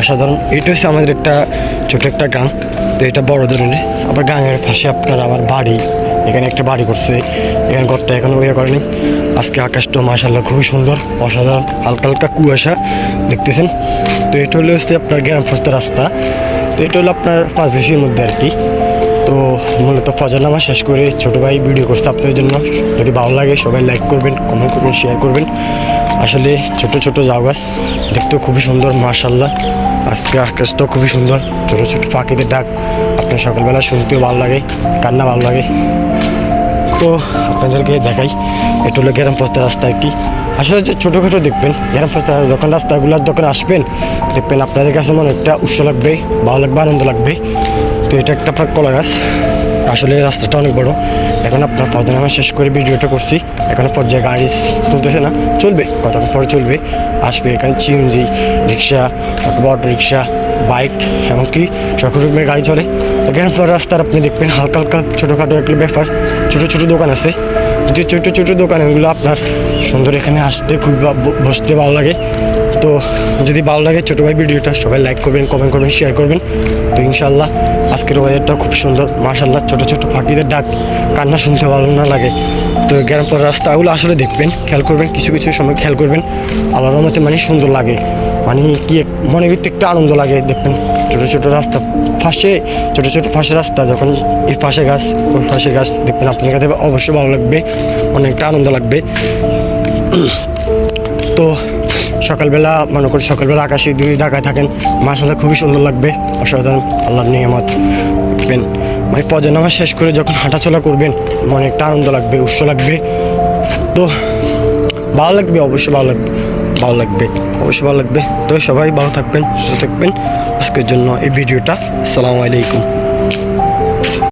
অসাধারণ। এটা হচ্ছে আমাদের একটা ছোটো একটা গাং, তো এটা বড় ধরনের। আবার গাঙের পাশে আপনার আমার বাড়ি, এখানে একটা বাড়ি করছে, এখানে ঘরটা এখনও ইয়ে করেনি। আজকে আকাশটা মাশাআল্লাহ খুবই সুন্দর, অসাধারণ, হালকা হালকা কুয়াশা দেখতেছেন। তো এটা হলো হচ্ছে আপনার গ্রাম ফস্তা রাস্তা। তো এটা হলো আপনার 5 ঘিসির মধ্যে আর কি। তো মূলত ফজর নামাজ শেষ করে ছোটো ভাই ভিডিও করতে আপনাদের জন্য। যদি ভালো লাগে সবাই লাইক করবেন, কমেন্ট করবেন, শেয়ার করবেন। আসলে ছোট ছোট জাউ গাছ দেখতেও খুবই সুন্দর মাশাআল্লাহ। আজকে আকাশটাও খুবই সুন্দর, ছোটো ছোটো পাখিদের ডাক আপনার সকালবেলা শুনতেও ভালো লাগে, কান্না ভালো লাগে। তো আপনাদেরকে দেখাই, এটা হলো গ্রাম ফস্তা রাস্তা একটি। আসলে যে ছোটোখাটো দেখবেন গ্রাম ফস্তা যখন রাস্তাগুলোর দোকানে আসবেন দেখবেন আপনাদের কাছে মনে একটা উৎসাহ লাগবে, ভালো লাগবে, আনন্দ লাগবে। তো এটা একটা আপনার কলা গাছ। আসলে রাস্তাটা অনেক বড়। এখন আপনার ফজর নামাজ শেষ করে ভিডিওটা করছি, এখন পর্যায়ে গাড়ি চলতেছে না, চলবে কতক্ষণ পরে চলবে, আসবে। এখানে সিএনজি রিক্সা, অটো রিক্সা, বাইক, এমনকি সকল রকমের গাড়ি চলে। তো গ্রাম রাস্তার আপনি দেখবেন হালকা হালকা ছোটোখাটো একটা ব্যাপার, ছোটো ছোটো দোকান আছে। যে ছোটো ছোটো দোকানগুলো আপনার সুন্দর, এখানে আসতে খুব বসতে ভালো লাগে। তো যদি ভালো লাগে ছোটো ভাই ভিডিওটা সবাই লাইক করবেন, কমেন্ট করবেন, শেয়ার করবেন। তো ইনশাআল্লাহ আজকের ওয়েদারটা খুব সুন্দর মাশাআল্লাহ। ছোটো ছোটো পাখিদের ডাক, কান্না শুনতে ভালো না লাগে। তো গ্রাম রাস্তাগুলো আসলে দেখবেন, খেয়াল করবেন, কিছু কিছু সময় খেয়াল করবেন, আল্লাহর রহমতে মানে সুন্দর লাগে, মানে কি মনে ভিতরে একটা আনন্দ লাগে। দেখবেন ছোটো ছোটো রাস্তা ফাঁসে, ছোটো ছোটো ফাঁসে রাস্তা, যখন এই পাশে গাছ ওই পাশে গাছ দেখবেন আপনার কাছে অবশ্যই ভালো লাগবে, অনেকটা আনন্দ লাগবে। তো সকালবেলা মনে করি সকালবেলা আকাশে দুই ঢাকায় থাকেন মাশাআল্লাহ খুবই সুন্দর লাগবে, অসাধারণ আল্লাহর নিয়ামত দেখবেন। মানে ফজর নামাজ শেষ করে যখন হাঁটাচলা করবেন মনে একটা আনন্দ লাগবে, উৎসাহ লাগবে। তো ভালো লাগবে, অবশ্যই ভালো লাগবে, ভালো লাগবে, অবশ্যই ভালো লাগবে। তো সবাই ভালো থাকবেন, সুস্থ থাকবেন। আজকের জন্য এই ভিডিওটা। আসসালামু আলাইকুম।